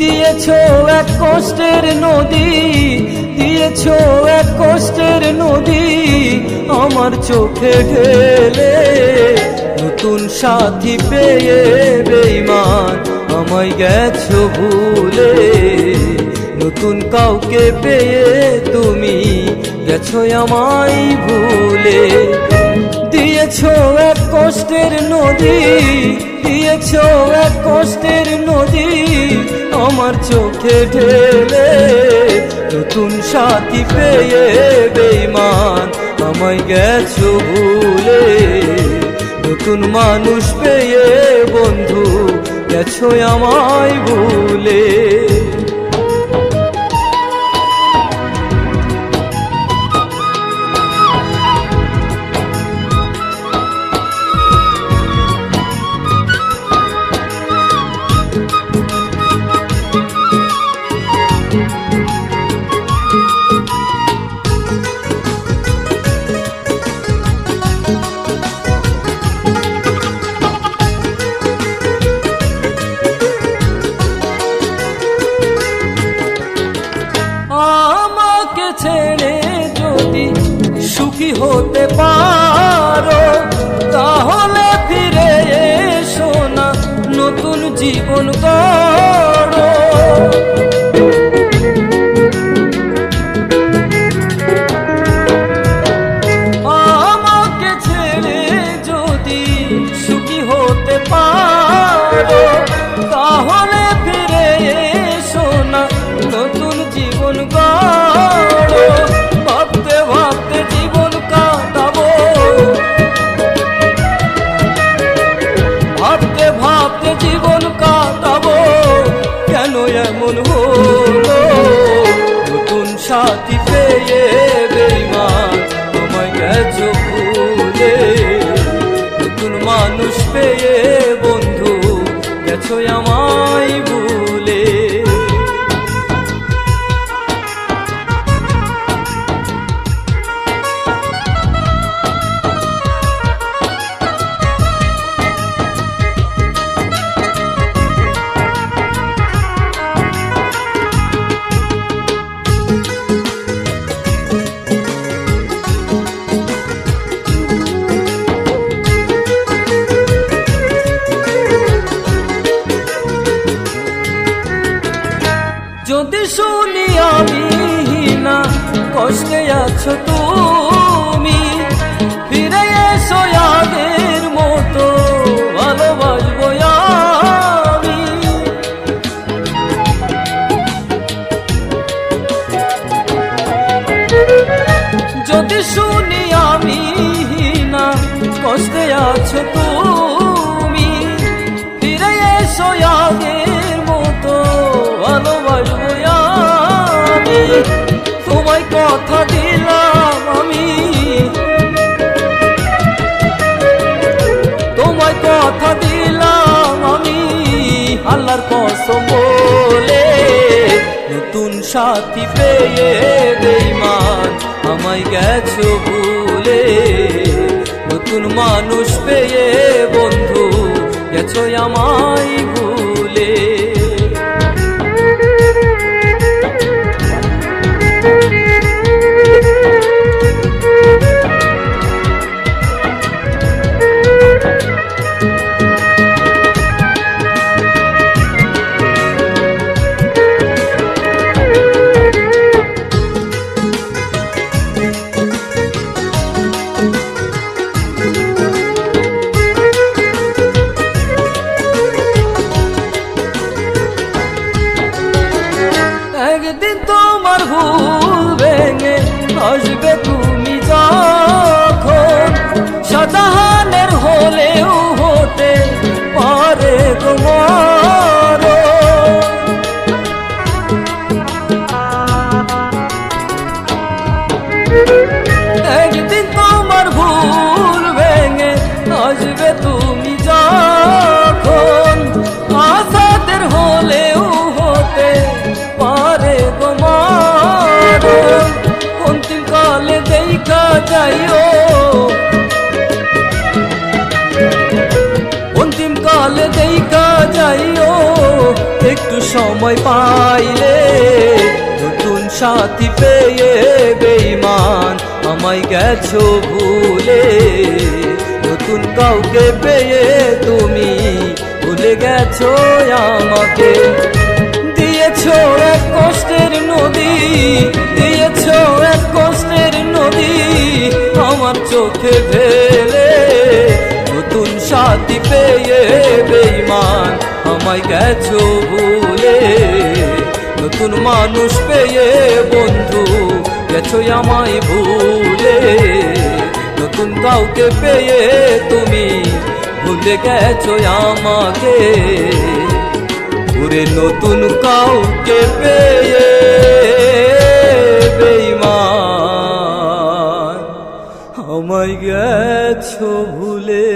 দিয়েছো এক কষ্টের নদী, দিয়েছো এক কষ্টের নদী আমার চোখে ঢেলে। নতুন সাথী পেয়ে বেঈমান আমায় গেছো ভুলে। নতুন কাউকে পেয়ে তুমি গেছো আমায় ভুলে। দিয়েছো এক কষ্টের নদী, দিয়েছো এক কষ্টের নদী আমার চোখে ঢেলে। নতুন সাথী পেয়ে বেঈমান আমায় গেছো ভুলে। নতুন মানুষ পেয়ে বন্ধু গেছো আমায় ভুলে। আমাকে ছেড়ে যদি সুখী হতে পারো তাহলে ফিরে এসো না, নতুন জীবন গড়ো। আমাকে ছেড়ে যদি সুখী হতে পারো তাহলে ফিরে এসো না, নতুন জীবন গড়ো। ভাবতে ভাবতে জীবন কাটাবো, ভাবতে ভাবতে জীবন কাটাবো, কেন এমন হলো? নতুন সাথী পেয়ে বেঈমান আমায় গেছো ভুলে। নতুন মানুষ পেয়ে বন্ধু গেছো আমায় ভুলে। যদি শুনি আমি না কষ্টে আছো তুমি, ফিরে এসো আগের মতো ভালোবাসবো আমি। যদি শুনি আমি না কষ্টে আছো তুমি, ফিরে এসো আগের মতো ভালোবাসবো আমি। তোমায় কথা দিলাম আমি, তোমায় কথা দিলাম আমি আল্লাহর কসম বলে। নতুন সাথী পেয়ে বেঈমান আমায় গেছো ভুলে। নতুন মানুষ পেয়ে বন্ধু গেছো আমায় ভুলে। তাহলে দেখা যাইও একটু সময় পাইলে, নতুন সাথী পেয়ে বেঈমান আমায় গেছো ভুলে। নতুন কাউকে পেয়ে তুমি ভুলে গেছো আমাকে। দিয়েছো এক কষ্টের নদী, দিয়েছো এক কষ্টের নদী আমার চোখে ঢেলে। নতুন সাথী পেয়ে বেঈমান আমায় গেছো ভুলে। নতুন মানুষ পেয়ে বন্ধু গেছো আমায় ভুলে। নতুন কাউকে পেয়ে তুমি ভুলে গেছো আমাকে। ওরে নতুন কাউকে পেয়ে বেঈমান আমায় গেছো ভুলে।